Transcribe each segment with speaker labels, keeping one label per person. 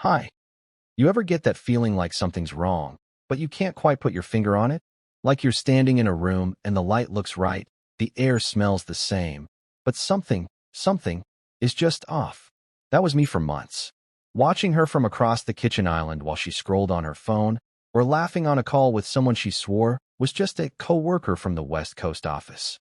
Speaker 1: Hi. You ever get that feeling like something's wrong, but you can't quite put your finger on it? Like you're standing in a room and the light looks right, the air smells the same, but something is just off. That was me for months. Watching her from across the kitchen island while she scrolled on her phone, or laughing on a call with someone she swore was just a co-worker from the West Coast office.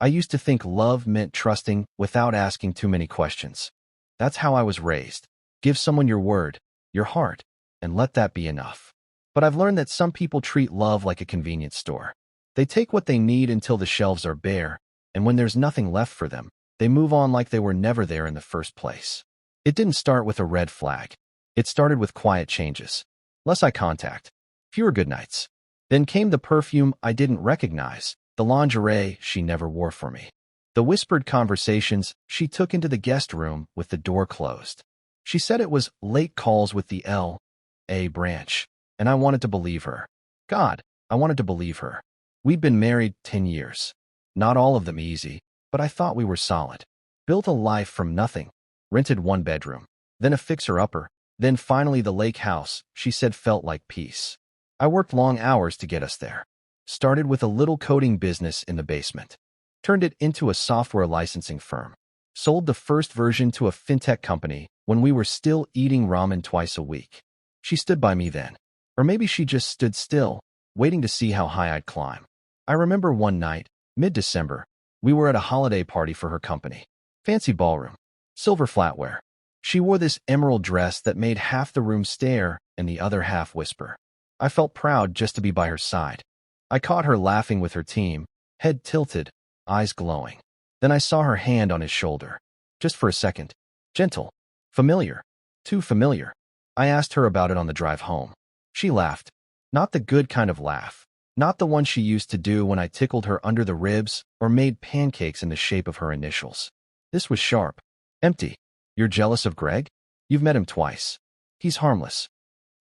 Speaker 1: I used to think love meant trusting without asking too many questions. That's how I was raised. Give someone your word, your heart, and let that be enough. But I've learned that some people treat love like a convenience store. They take what they need until the shelves are bare, and when there's nothing left for them, they move on like they were never there in the first place. It didn't start with a red flag. It started with quiet changes. Less eye contact. Fewer goodnights. Then came the perfume I didn't recognize, the lingerie she never wore for me. The whispered conversations she took into the guest room with the door closed. She said it was late calls with the L.A. branch, and I wanted to believe her. God, I wanted to believe her. We'd been married 10 years. Not all of them easy, but I thought we were solid. Built a life from nothing. Rented one bedroom, then a fixer-upper, then finally the lake house she said felt like peace. I worked long hours to get us there. Started with a little coding business in the basement. Turned it into a software licensing firm. Sold the first version to a fintech company when we were still eating ramen twice a week. She stood by me then. Or maybe she just stood still, waiting to see how high I'd climb. I remember one night, mid-December, we were at a holiday party for her company. Fancy ballroom. Silver flatware. She wore this emerald dress that made half the room stare and the other half whisper. I felt proud just to be by her side. I caught her laughing with her team, head tilted, eyes glowing. Then I saw her hand on his shoulder. Just for a second. Gentle. Familiar. Too familiar. I asked her about it on the drive home. She laughed. Not the good kind of laugh. Not the one she used to do when I tickled her under the ribs or made pancakes in the shape of her initials. This was sharp. Empty. You're jealous of Greg? You've met him twice. He's harmless.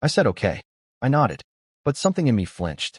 Speaker 1: I said okay. I nodded. But something in me flinched.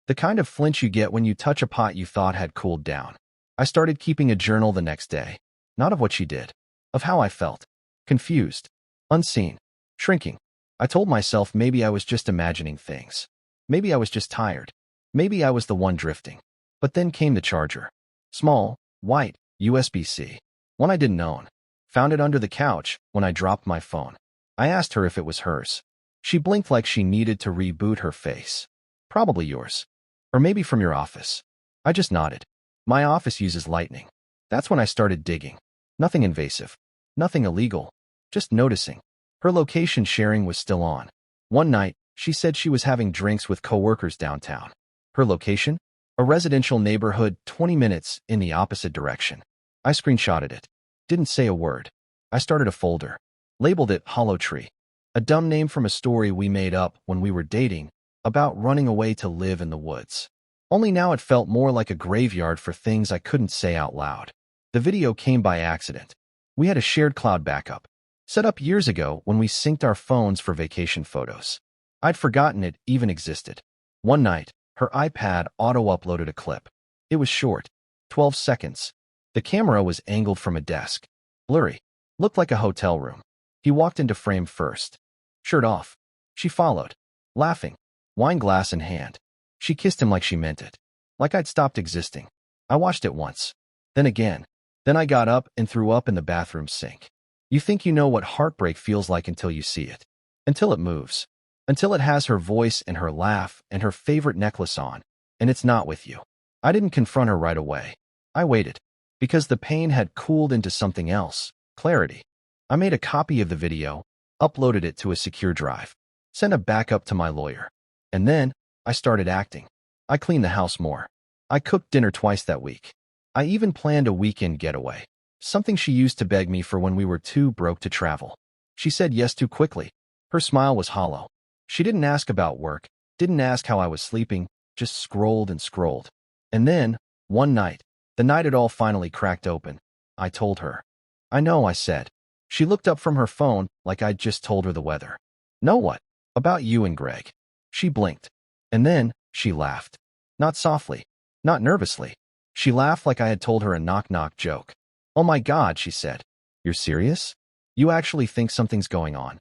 Speaker 1: The kind of flinch you get when you touch a pot you thought had cooled down. I started keeping a journal the next day. Not of what she did. Of how I felt. Confused. Unseen. Shrinking. I told myself maybe I was just imagining things. Maybe I was just tired. Maybe I was the one drifting. But then came the charger. Small, white, USB-C. One I didn't own. Found it under the couch when I dropped my phone. I asked her if it was hers. She blinked like she needed to reboot her face. Probably yours. Or maybe from your office. I just nodded. My office uses lightning. That's when I started digging. Nothing invasive. Nothing illegal. Just noticing. Her location sharing was still on. One night, she said she was having drinks with coworkers downtown. Her location? A residential neighborhood 20 minutes in the opposite direction. I screenshotted it. Didn't say a word. I started a folder. Labeled it Hollow Tree. A dumb name from a story we made up when we were dating about running away to live in the woods. Only now it felt more like a graveyard for things I couldn't say out loud. The video came by accident. We had a shared cloud backup. Set up years ago when we synced our phones for vacation photos. I'd forgotten it even existed. One night, her iPad auto-uploaded a clip. It was short. 12 seconds. The camera was angled from a desk. Blurry. Looked like a hotel room. He walked into frame first. Shirt off. She followed. Laughing. Wine glass in hand. She kissed him like she meant it. Like I'd stopped existing. I watched it once. Then again. Then I got up and threw up in the bathroom sink. You think you know what heartbreak feels like until you see it. Until it moves. Until it has her voice and her laugh and her favorite necklace on. And it's not with you. I didn't confront her right away. I waited. Because the pain had cooled into something else. Clarity. I made a copy of the video, uploaded it to a secure drive, sent a backup to my lawyer. And then, I started acting. I cleaned the house more. I cooked dinner twice that week. I even planned a weekend getaway. Something she used to beg me for when we were too broke to travel. She said yes too quickly. Her smile was hollow. She didn't ask about work, didn't ask how I was sleeping, just scrolled and scrolled. And then, one night, the night it all finally cracked open, I told her. I know, I said. She looked up from her phone like I'd just told her the weather. Know what? About you and Greg. She blinked. And then, she laughed. Not softly. Not nervously. She laughed like I had told her a knock-knock joke. Oh my God, she said. You're serious? You actually think something's going on?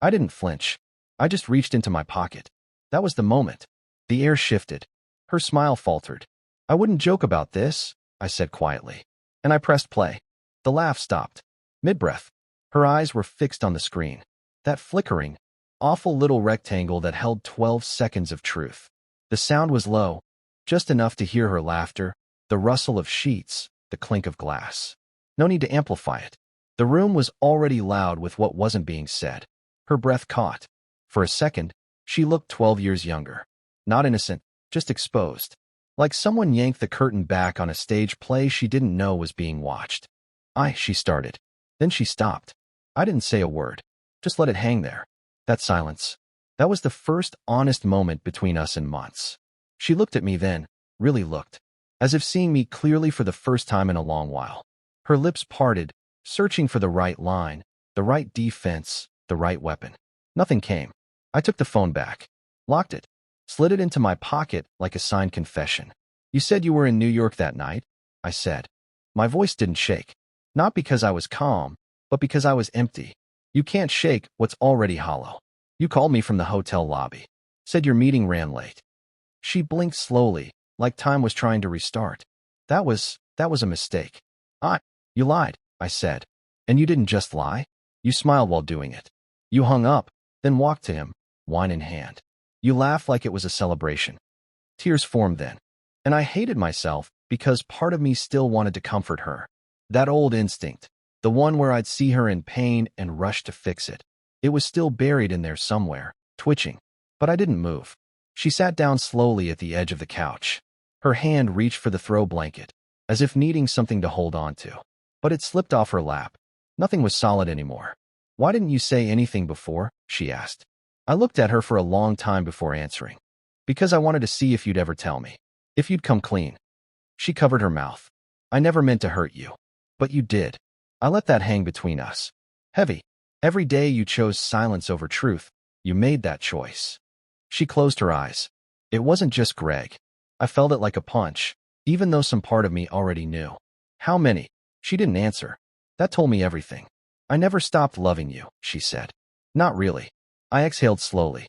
Speaker 1: I didn't flinch. I just reached into my pocket. That was the moment. The air shifted. Her smile faltered. I wouldn't joke about this, I said quietly. And I pressed play. The laugh stopped. Mid-breath. Her eyes were fixed on the screen. That flickering, awful little rectangle that held 12 seconds of truth. The sound was low, just enough to hear her laughter, the rustle of sheets, the clink of glass. No need to amplify it. The room was already loud with what wasn't being said. Her breath caught. For a second, she looked 12 years younger. Not innocent, just exposed. Like someone yanked the curtain back on a stage play she didn't know was being watched. She started. Then she stopped. I didn't say a word. Just let it hang there. That silence. That was the first honest moment between us in months. She looked at me then, really looked, as if seeing me clearly for the first time in a long while. Her lips parted, searching for the right line, the right defense, the right weapon. Nothing came. I took the phone back, locked it, slid it into my pocket like a signed confession. You said you were in New York that night, I said. My voice didn't shake. Not because I was calm, but because I was empty. You can't shake what's already hollow. You called me from the hotel lobby. Said your meeting ran late. She blinked slowly, like time was trying to restart. That was a mistake. You lied, I said. And you didn't just lie. You smiled while doing it. You hung up, then walked to him, wine in hand. You laughed like it was a celebration. Tears formed then. And I hated myself because part of me still wanted to comfort her. That old instinct, the one where I'd see her in pain and rush to fix it. It was still buried in there somewhere, twitching. But I didn't move. She sat down slowly at the edge of the couch. Her hand reached for the throw blanket, as if needing something to hold on to. But it slipped off her lap. Nothing was solid anymore. Why didn't you say anything before? She asked. I looked at her for a long time before answering. Because I wanted to see if you'd ever tell me. If you'd come clean. She covered her mouth. I never meant to hurt you. But you did. I let that hang between us. Heavy. Every day you chose silence over truth. You made that choice. She closed her eyes. It wasn't just Greg. I felt it like a punch, even though some part of me already knew. How many? She didn't answer. That told me everything. I never stopped loving you, she said. Not really. I exhaled slowly.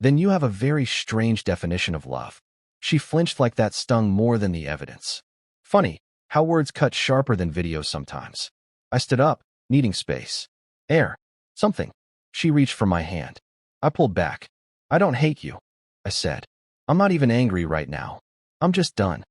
Speaker 1: Then you have a very strange definition of love. She flinched like that stung more than the evidence. Funny, how words cut sharper than video sometimes. I stood up, needing space. Air. Something. She reached for my hand. I pulled back. I don't hate you, I said. I'm not even angry right now. I'm just done.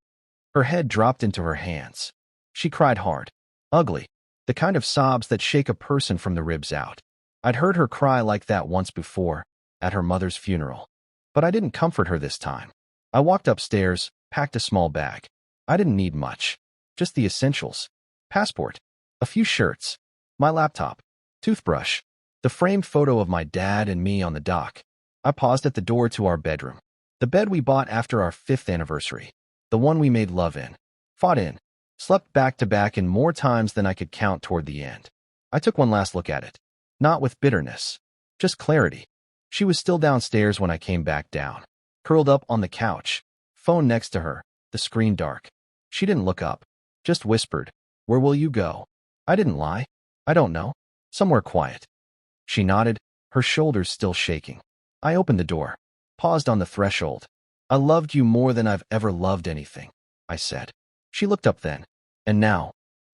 Speaker 1: Her head dropped into her hands. She cried hard. Ugly. The kind of sobs that shake a person from the ribs out. I'd heard her cry like that once before, at her mother's funeral. But I didn't comfort her this time. I walked upstairs, packed a small bag. I didn't need much. Just the essentials. Passport. A few shirts. My laptop. Toothbrush. The framed photo of my dad and me on the dock. I paused at the door to our bedroom. The bed we bought after our 5th anniversary. The one we made love in. Fought in. Slept back to back in more times than I could count toward the end. I took one last look at it. Not with bitterness. Just clarity. She was still downstairs when I came back down. Curled up on the couch. Phone next to her. The screen dark. She didn't look up. Just whispered. Where will you go? I didn't lie. I don't know. Somewhere quiet. She nodded, her shoulders still shaking. I opened the door. Paused on the threshold. I loved you more than I've ever loved anything, I said. She looked up then. And now?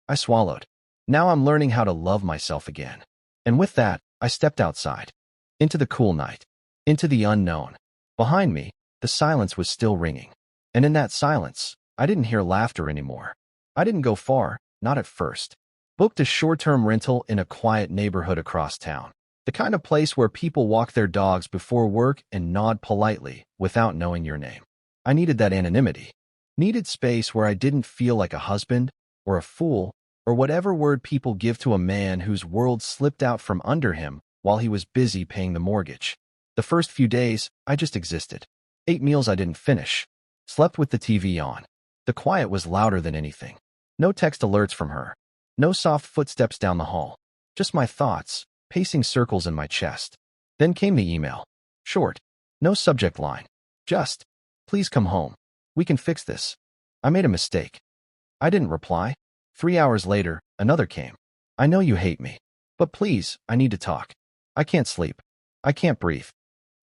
Speaker 1: I swallowed. Now I'm learning how to love myself again. And with that, I stepped outside. Into the cool night. Into the unknown. Behind me, the silence was still ringing. And in that silence, I didn't hear laughter anymore. I didn't go far, not at first. Booked a short-term rental in a quiet neighborhood across town. The kind of place where people walk their dogs before work and nod politely without knowing your name. I needed that anonymity. Needed space where I didn't feel like a husband or a fool or whatever word people give to a man whose world slipped out from under him while he was busy paying the mortgage. The first few days, I just existed. Ate meals I didn't finish. Slept with the TV on. The quiet was louder than anything. No text alerts from her. No soft footsteps down the hall. Just my thoughts, pacing circles in my chest. Then came the email. Short. No subject line. Just, please come home. We can fix this. I made a mistake. I didn't reply. 3 hours later, another came. I know you hate me. But please, I need to talk. I can't sleep. I can't breathe.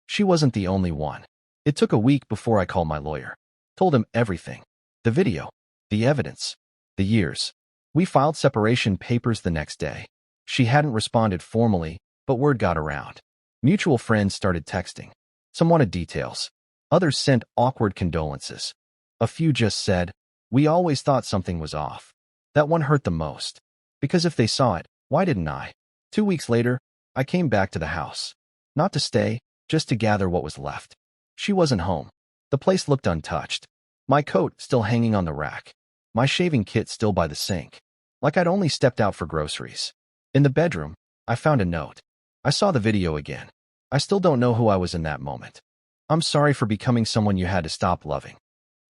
Speaker 1: She wasn't the only one. It took a week before I called my lawyer. Told him everything. The video, the evidence, the years. We filed separation papers the next day. She hadn't responded formally, but word got around. Mutual friends started texting. Some wanted details. Others sent awkward condolences. A few just said, "We always thought something was off." That one hurt the most. Because if they saw it, why didn't I? 2 weeks later, I came back to the house. Not to stay, just to gather what was left. She wasn't home. The place looked untouched. My coat still hanging on the rack. My shaving kit still by the sink. Like I'd only stepped out for groceries. In the bedroom, I found a note. I saw the video again. I still don't know who I was in that moment. "I'm sorry for becoming someone you had to stop loving."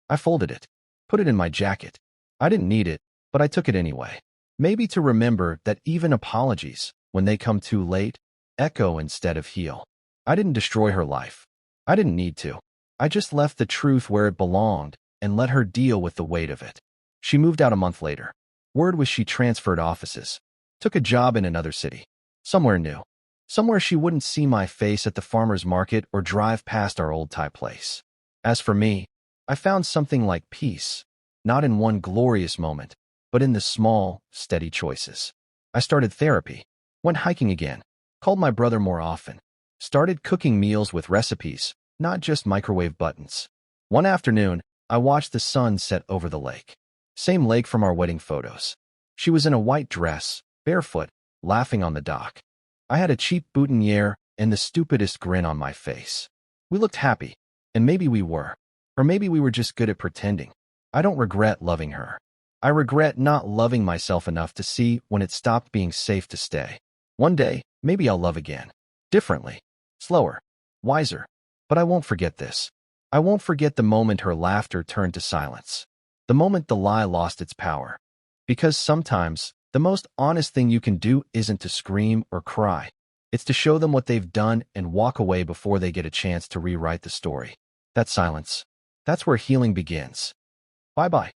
Speaker 1: I folded it. Put it in my jacket. I didn't need it, but I took it anyway. Maybe to remember that even apologies, when they come too late, echo instead of heal. I didn't destroy her life. I didn't need to. I just left the truth where it belonged and let her deal with the weight of it. She moved out a month later. Word was she transferred offices. Took a job in another city. Somewhere new. Somewhere she wouldn't see my face at the farmer's market or drive past our old Thai place. As for me, I found something like peace, not in one glorious moment, but in the small, steady choices. I started therapy, went hiking again, called my brother more often, started cooking meals with recipes, not just microwave buttons. One afternoon, I watched the sun set over the lake. Same lake from our wedding photos. She was in a white dress, barefoot, laughing on the dock. I had a cheap boutonniere and the stupidest grin on my face. We looked happy, and maybe we were. Or maybe we were just good at pretending. I don't regret loving her. I regret not loving myself enough to see when it stopped being safe to stay. One day, maybe I'll love again. Differently. Slower. Wiser. But I won't forget this. I won't forget the moment her laughter turned to silence. The moment the lie lost its power. Because sometimes, the most honest thing you can do isn't to scream or cry. It's to show them what they've done and walk away before they get a chance to rewrite the story. That silence. That's where healing begins. Bye-bye.